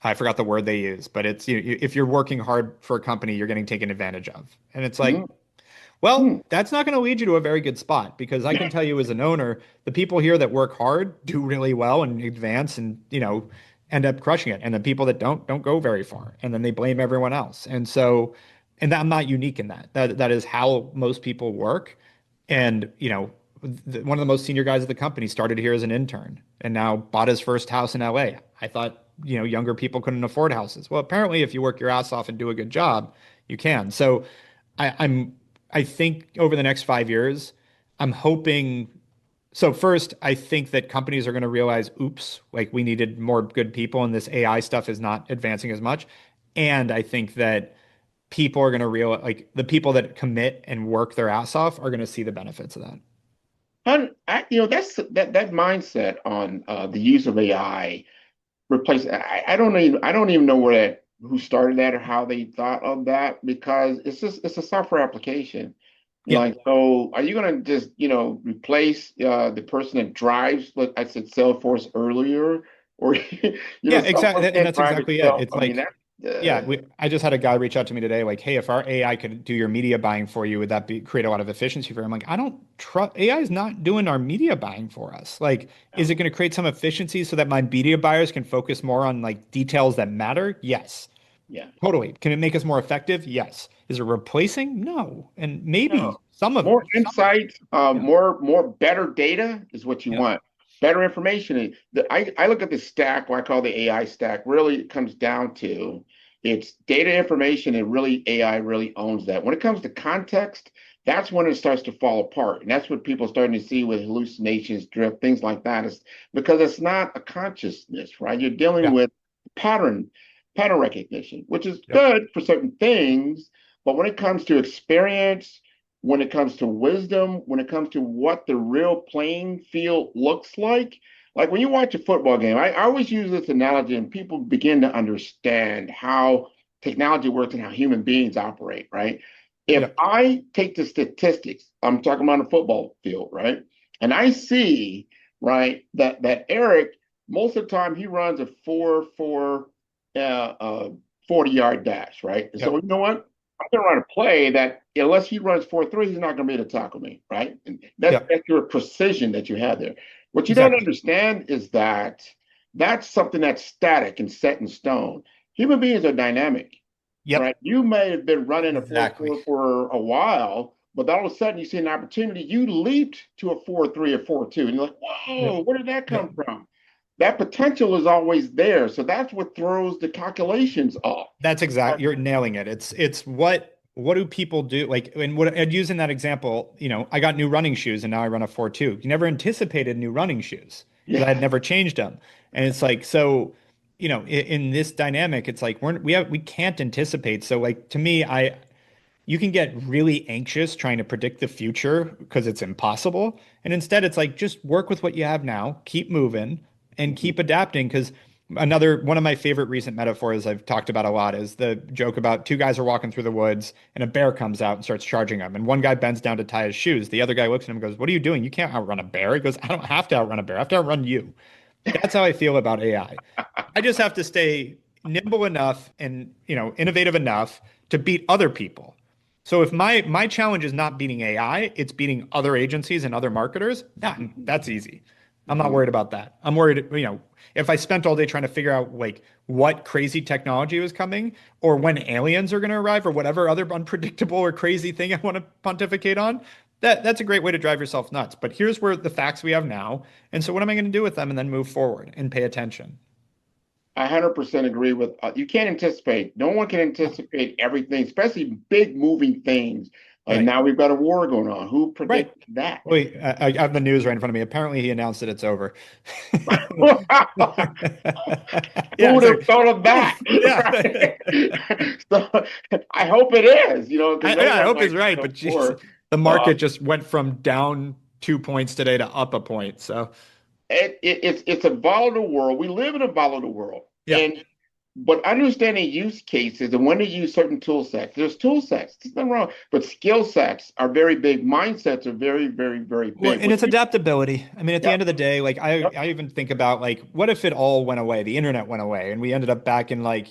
I forgot the word they use, but it's if you're working hard for a company, you're getting taken advantage of. And it's like, Mhm. Hmm. well, that's not going to lead you to a very good spot because I can tell you as an owner, the people here that work hard do really well and advance and, end up crushing it. And the people that don't go very far. And then they blame everyone else. And so, I'm not unique in that. That is how most people work. And, one of the most senior guys at the company started here as an intern and now bought his first house in LA. I thought, younger people couldn't afford houses. Well, apparently if you work your ass off and do a good job, you can. So I think over the next 5 years, I'm hoping. So first, I think that companies are going to realize, oops, like we needed more good people, and this AI stuff is not advancing as much. And I think that people are going to realize, like the people that commit and work their ass off are going to see the benefits of that. That's that mindset on the use of AI replace. I don't even know who started that or how they thought of that because it's a software application. Yeah. Like, so are you gonna just, replace the person that drives, like I said, Salesforce earlier, or Yeah, software exactly. And can't that's drive exactly it. itself. It's I mean, like, yeah, I just had a guy reach out to me today, like, hey, if our AI could do your media buying for you, would that create a lot of efficiency for you? I'm like, I don't trust AI is not doing our media buying for us. Like, is it going to create some efficiency so that my media buyers can focus more on like details that matter? Yes. yeah. Totally. Can it make us more effective? Yes. Is it replacing? No. And No. maybe More some of it. insight, Yeah. more better data is what you Yeah. want. Better information. I look at the stack, what I call the AI stack, really it comes down to it's data information and really AI really owns that. When it comes to context, that's when it starts to fall apart. And that's what people are starting to see with hallucinations, drift, things like that. Is because it's not a consciousness, right? You're dealing Yeah. with pattern, pattern recognition, which is Yep. good for certain things. But when it comes to experience, when it comes to wisdom, when it comes to what the real playing field looks like when you watch a football game, I always use this analogy and people begin to understand how technology works and how human beings operate, right? If Yep. I take the statistics, I'm talking about a football field, right? And I see, right, that Erik, most of the time he runs a 4-4 40-yard dash, right? And so Yep. you know what? I'm going to run a play that unless he runs 4-3, he's not going to be able to tackle me, right? And Yep. that's your precision that you have there. What you don't Exactly. understand is that that's something that's static and set in stone. Human beings are dynamic, right? Yep. You may have been running a Exactly. 4-4 for a while, but all of a sudden you see an opportunity, you leaped to a 4-3 or 4-2, and you're like, Yep. whoa, where did that Yep. come from? That potential is always there. So that's what throws the calculations off. That's exact. You're nailing it. It's what do people do? Like, and what I'd use in that example, I got new running shoes and now I run a 4-2. You never anticipated new running shoes because I had Yeah. never changed them. And it's like, so, in this dynamic, it's like we can't anticipate. So like to me, you can get really anxious trying to predict the future because it's impossible. And instead, it's like just work with what you have now, keep moving, and keep adapting. Because another one of my favorite recent metaphors I've talked about a lot is the joke about two guys are walking through the woods and a bear comes out and starts charging them. And one guy bends down to tie his shoes. The other guy looks at him and goes, "What are you doing? You can't outrun a bear." He goes, "I don't have to outrun a bear. I have to outrun you." That's how I feel about AI. I just have to stay nimble enough and, innovative enough to beat other people. So if my challenge is not beating AI, it's beating other agencies and other marketers, that's easy. I'm not Mhm. worried about that. I'm worried, if I spent all day trying to figure out like what crazy technology was coming or when aliens are going to arrive or whatever other unpredictable or crazy thing I want to pontificate on, that's a great way to drive yourself nuts. But here's where the facts we have now. And so what am I going to do with them and then move forward and pay attention? I 100% agree with you. Can't anticipate. No one can anticipate everything, especially big moving things. And Right. now we've got a war going on. Who Right. predicted that? Wait, I have the news right in front of me. Apparently, he announced that it's over. Who Yeah, would have exactly. thought of that? Yeah. Right? So I hope it is, because Yeah, no I one hope he's likes right, but geez, war. the Uh, market just went from down 2 points today to up a point. So, it's a volatile world. We live in a volatile world, yeah. and but understanding use cases and when to use certain tool sets. There's tool sets. There's nothing wrong, but skill sets are very big. Mindsets are very, very, very Well, big. and When it's adaptability. I mean, at the yep, end of the day, like yep. I even think about like, what if it all went away? The internet went away and we ended up back in like,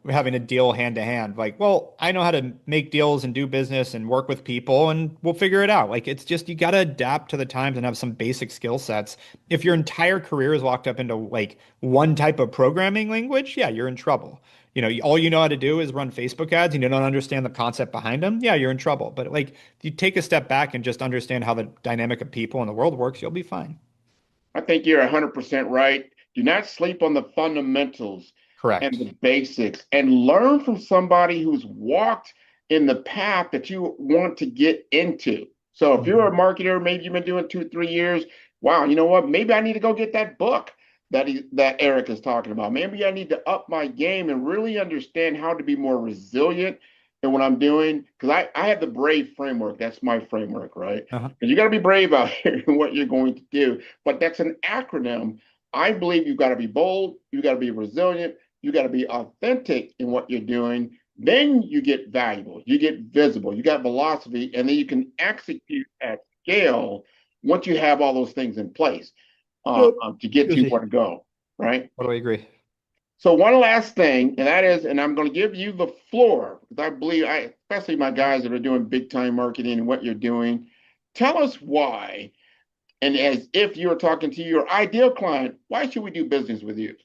having a deal hand to hand. Like, well, I know how to make deals and do business and work with people and we'll figure it out. Like, it's just, you got to adapt to the times and have some basic skill sets. If your entire career is locked up into like one type of programming language, yeah, you're in trouble. All you know how to do is run Facebook ads and you don't understand the concept behind them. Yeah, you're in trouble. But like, if you take a step back and just understand how the dynamic of people in the world works, you'll be fine. I think you're 100% right. Do not sleep on the fundamentals and Correct. the basics and learn from somebody who's walked in the path that you want to get into. So if you're a Mhm. marketer, maybe you've been doing 2, 3 years. Wow, you know what? Maybe I need to go get that book that Erik is talking about. Maybe I need to up my game and really understand how to be more resilient in what I'm doing. Because I have the brave framework. That's my framework, right? Uh-huh. Because you got to be brave out here in what you're going to do. But that's an acronym. I believe you've got to be bold, you got to be resilient, you got to be authentic in what you're doing. Then you get valuable, you get visible, you got velocity, and then you can execute at scale once you have all those things in place Yep. to get you Susie. where to go, right? What do I agree? So one last thing, and that is, and I'm going to give you the floor because I believe, especially my guys that are doing big time marketing and what you're doing, tell us why, and as if you're talking to your ideal client, why should we do business with you?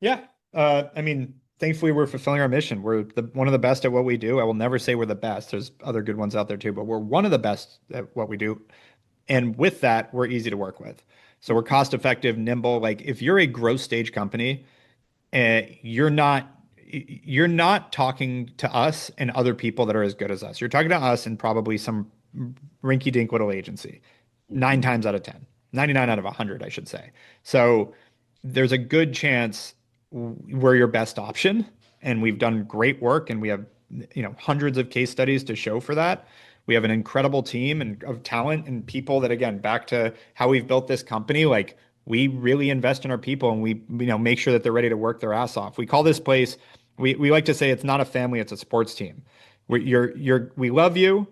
Yeah. I mean, thankfully we're fulfilling our mission. We're one of the best at what we do. I will never say we're the best. There's other good ones out there too, but we're one of the best at what we do. And with that, we're easy to work with. So we're cost effective, nimble. Like if you're a growth stage company, you're not talking to us and other people that are as good as us. You're talking to us and probably some rinky-dink little agency, nine Mhm. times out of 10, 99 out of 100, I should say. So there's a good chance we're your best option. And we've done great work and we have, hundreds of case studies to show for that. We have an incredible team and of talent and people that, again, back to how we've built this company, like we really invest in our people and we make sure that they're ready to work their ass off. We call this place, we like to say it's not a family, it's a sports team. We love you.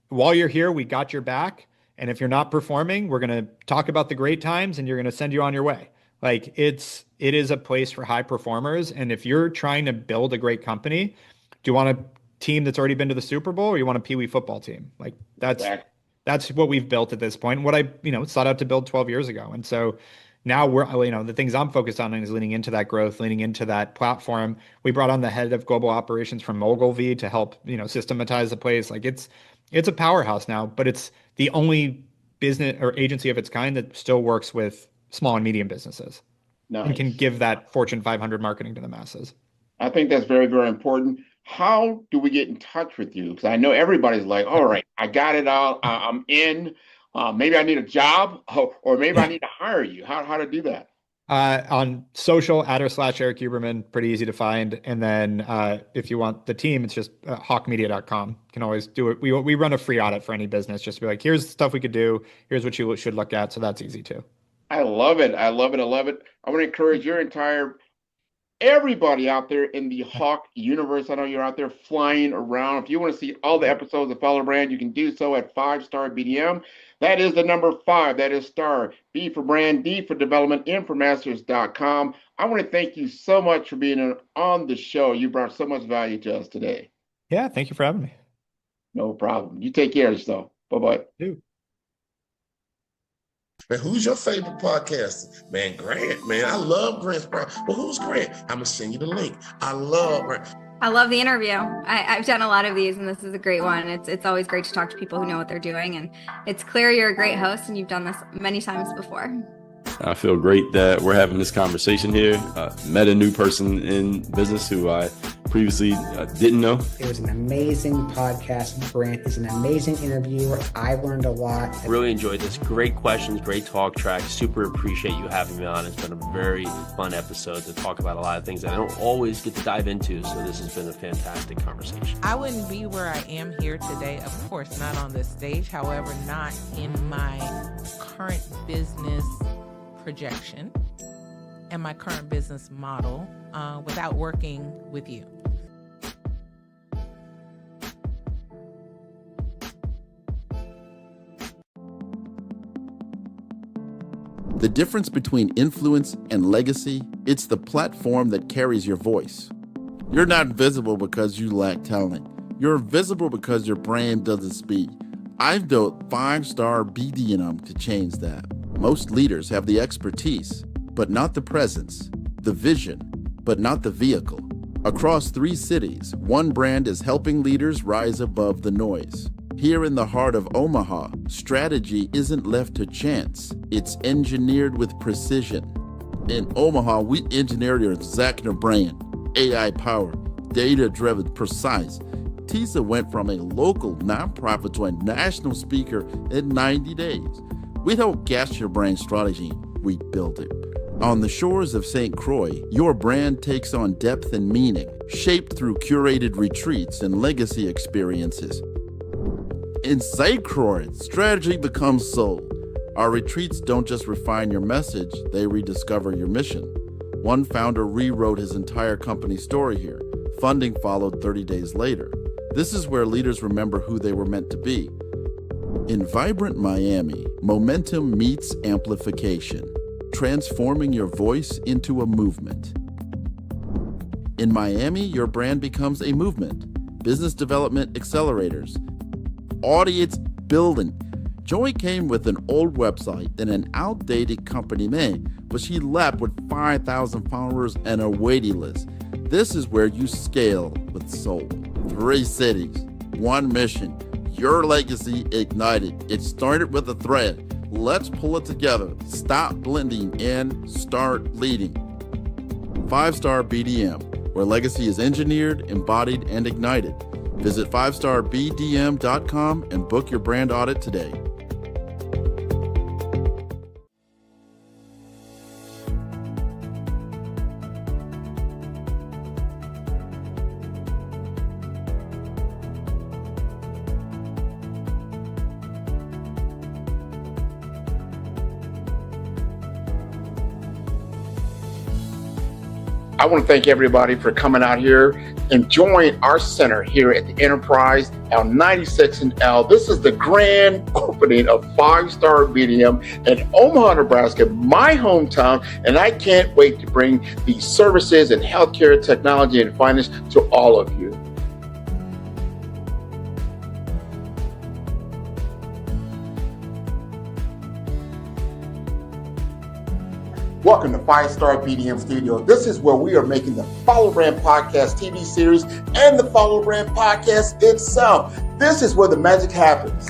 While you're here, we got your back. And if you're not performing, we're going to talk about the great times and you're going to send you on your way. Like it is a place for high performers. And if you're trying to build a great company, do you want a team that's already been to the Super Bowl or you want a Pee Wee football team? Like Exactly. that's what we've built at this point. And what I, sought out to build 12 years ago. And so now the things I'm focused on is leaning into that growth, leaning into that platform. We brought on the head of global operations from Mogilvy to help, systematize the place. Like it's a powerhouse now, but it's the only business or agency of its kind that still works with small and medium businesses and can Nice. give that Fortune 500 marketing to the masses. I think that's very, very important. How do we get in touch with you? Because I know everybody's like, all right, I got it all. I'm in. Maybe I need a job, or maybe I Yeah. need to hire you. How to do that? On social, @ Erik Huberman, pretty easy to find. And then if you want the team, it's just hawkemedia.com. You can always do it. We run a free audit for any business, just to be like, here's the stuff we could do. Here's what you should look at. So that's easy too. I love it. I love it. I love it. I want to encourage your entire everybody out there in the Hawk universe. I know you're out there flying around. If you want to see all the episodes of Follow Brand, you can do so at 5 Star BDM. That is the number 5. That is star. B for brand, D for development, M for masters.com. I want to thank you so much for being on the show. You brought so much value to us today. Yeah. Thank you for having me. No problem. You take care of yourself. Bye-bye. Man, who's your favorite podcaster? Man, Grant, man. I love Grant's podcast. Well, who's Grant? I'm going to send you the link. I love Grant. I love the interview. I've done a lot of these, and this is a great one. It's always great to talk to people who know what they're doing, and it's clear you're a great host, and you've done this many times before. I feel great that we're having this conversation here. Met a new person in business who I previously didn't know. It was an amazing podcast. Grant is an amazing interviewer. I learned a lot. Really enjoyed this. Great questions, great talk track. Super appreciate you having me on. It's been a very fun episode to talk about a lot of things that I don't always get to dive into. So this has been a fantastic conversation. I wouldn't be where I am here today, of course, not on this stage. However, not in my current business projection and my current business model without working with you. The difference between influence and legacy, it's the platform that carries your voice. You're not visible because you lack talent. You're visible because your brand doesn't speak. I've built 5-star BD&M to change that. Most leaders have the expertise, but not the presence, the vision, but not the vehicle. Across 3 cities, one brand is helping leaders rise above the noise. Here in the heart of Omaha, strategy isn't left to chance. It's engineered with precision. In Omaha, we engineered your Zachner brand, AI-powered, data-driven, precise. TISA went from a local nonprofit to a national speaker in 90 days. We don't guess your brand strategy, we build it. On the shores of St. Croix, your brand takes on depth and meaning, shaped through curated retreats and legacy experiences. In St. Croix, strategy becomes soul. Our retreats don't just refine your message, they rediscover your mission. One founder rewrote his entire company story here. Funding followed 30 days later. This is where leaders remember who they were meant to be. In vibrant Miami, momentum meets amplification, transforming your voice into a movement. In Miami, your brand becomes a movement. Business development accelerators, audience building. Joy came with an old website and an outdated company name, but she left with 5,000 followers and a waiting list. This is where you scale with soul. 3 cities, 1 mission. Your legacy ignited. It started with a thread. Let's pull it together. Stop blending and start leading. 5-star BDM, where legacy is engineered, embodied, and ignited. Visit 5starbdm.com and book your brand audit today. I want to thank everybody for coming out here and joining our center here at the Enterprise, L96 and L. This is the grand opening of 5-Star BDM in Omaha, Nebraska, my hometown, and I can't wait to bring these services in healthcare, technology, and finance to all of you. Welcome to 5-Star BDM Studio. This is where we are making the Follow Brand Podcast TV series and the Follow Brand Podcast itself. This is where the magic happens.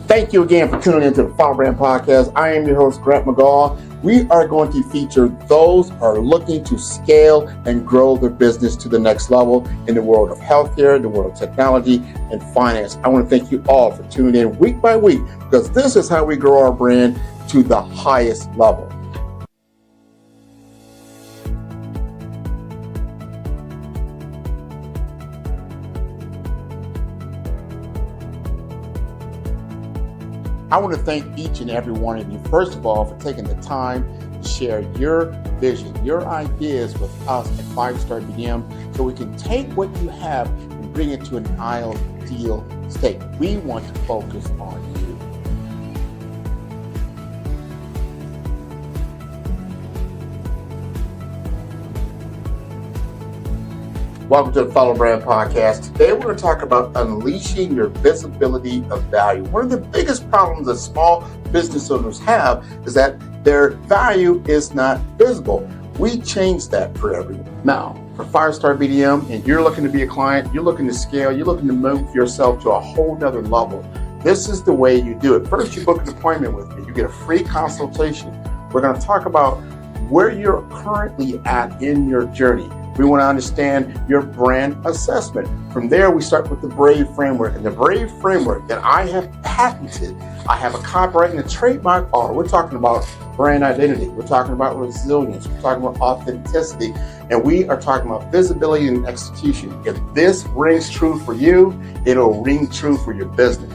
Thank you again for tuning into the Follow Brand Podcast. I am your host, Grant McGaw. We are going to feature those who are looking to scale and grow their business to the next level in the world of healthcare, the world of technology, and finance. I want to thank you all for tuning in week by week, because this is how we grow our brand to the highest level. I want to thank each and every one of you, first of all, for taking the time to share your vision, your ideas with us at 5-Star BDM, so we can take what you have and bring it to an ideal state. We want to focus on you. Welcome to the Follow Brand Podcast. Today we're going to talk about unleashing your visibility of value. One of the biggest problems that small business owners have is that their value is not visible. We change that for everyone. Now, for 5-Star BDM, and you're looking to be a client, you're looking to scale, you're looking to move yourself to a whole nother level. This is the way you do it. First, you book an appointment with me. You get a free consultation. We're going to talk about where you're currently at in your journey. We want to understand your brand assessment. From there, we start with the BRAVE framework. And the BRAVE framework that I have patented, I have a copyright and a trademark on. We're talking about brand identity. We're talking about resilience. We're talking about authenticity. And we are talking about visibility and execution. If this rings true for you, it'll ring true for your business.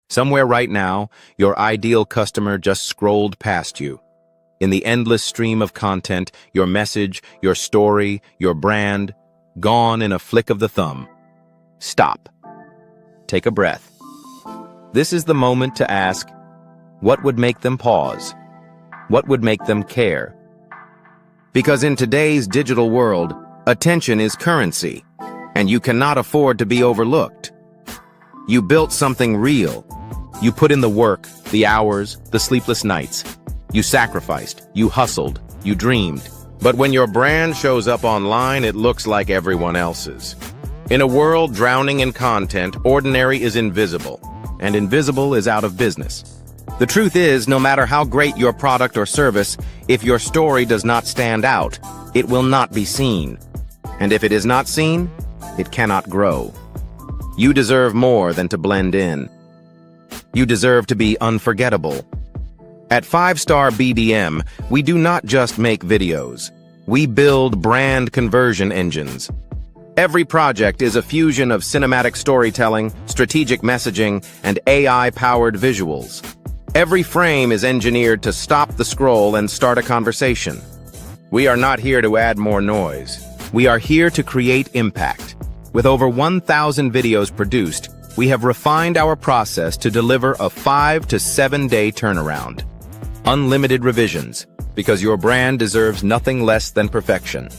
Somewhere right now, your ideal customer just scrolled past you. In the endless stream of content, your message, your story, your brand, gone in a flick of the thumb. Stop. Take a breath. This is the moment to ask, what would make them pause? What would make them care? Because in today's digital world, attention is currency, and you cannot afford to be overlooked. You built something real. You put in the work, the hours, the sleepless nights. You sacrificed, you hustled, you dreamed. But when your brand shows up online, it looks like everyone else's. In a world drowning in content, ordinary is invisible, and invisible is out of business. The truth is, no matter how great your product or service, if your story does not stand out, it will not be seen. And if it is not seen, it cannot grow. You deserve more than to blend in. You deserve to be unforgettable. At 5-Star BDM, we do not just make videos. We build brand conversion engines. Every project is a fusion of cinematic storytelling, strategic messaging, and AI-powered visuals. Every frame is engineered to stop the scroll and start a conversation. We are not here to add more noise. We are here to create impact. With over 1,000 videos produced, we have refined our process to deliver a 5 to 7 day turnaround. Unlimited revisions, because your brand deserves nothing less than perfection.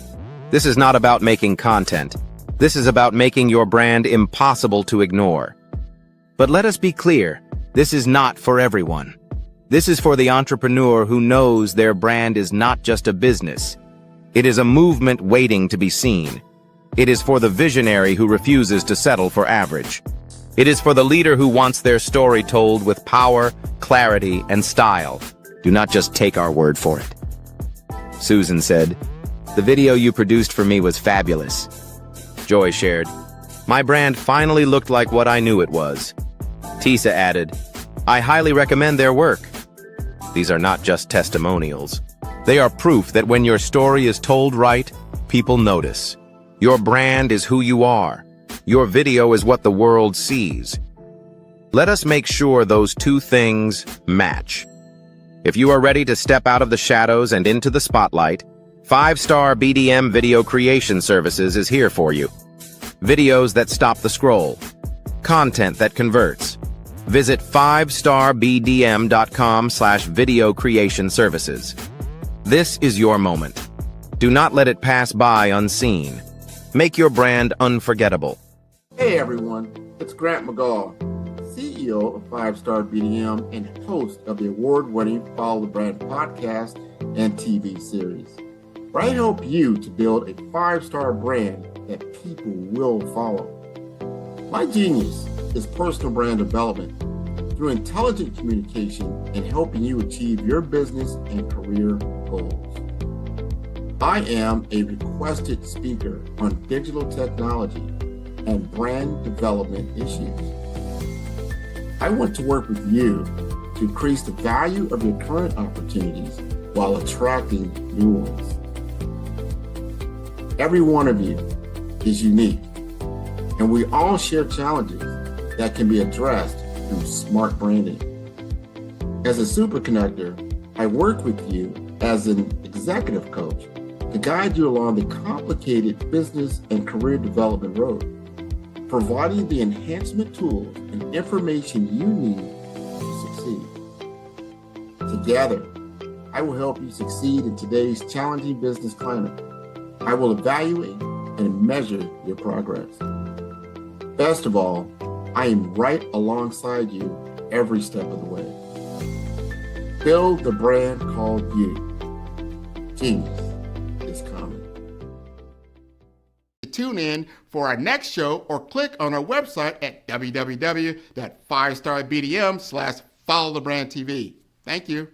This is not about making content. This is about making your brand impossible to ignore. But let us be clear, this is not for everyone. This is for the entrepreneur who knows their brand is not just a business. It is a movement waiting to be seen. It is for the visionary who refuses to settle for average. It is for the leader who wants their story told with power, clarity, and style. Do not just take our word for it. Susan said, "The video you produced for me was fabulous." Joy shared, "My brand finally looked like what I knew it was." Tisa added, "I highly recommend their work." These are not just testimonials. They are proof that when your story is told right, people notice. Your brand is who you are. Your video is what the world sees. Let us make sure those two things match. If you are ready to step out of the shadows and into the spotlight, 5-Star BDM Video Creation Services is here for you. Videos that stop the scroll. Content that converts. Visit 5starbdm.com/video creation services. This is your moment. Do not let it pass by unseen. Make your brand unforgettable. Hey everyone, it's Grant McGaw, CEO of 5-Star BDM and host of the award-winning Follow the Brand podcast and TV series, where I help you to build a 5-star brand that people will follow. My genius is personal brand development through intelligent communication and helping you achieve your business and career goals. I am a requested speaker on digital technology and brand development issues. I want to work with you to increase the value of your current opportunities while attracting new ones. Every one of you is unique, and we all share challenges that can be addressed through smart branding. As a super connector, I work with you as an executive coach to guide you along the complicated business and career development road, providing the enhancement tools and information you need to succeed. Together, I will help you succeed in today's challenging business climate. I will evaluate and measure your progress. Best of all, I am right alongside you every step of the way. Build the brand called you. Genius is coming. Tune in for our next show or click on our website at www.firestarbdm/followthebrandtv. Thank you.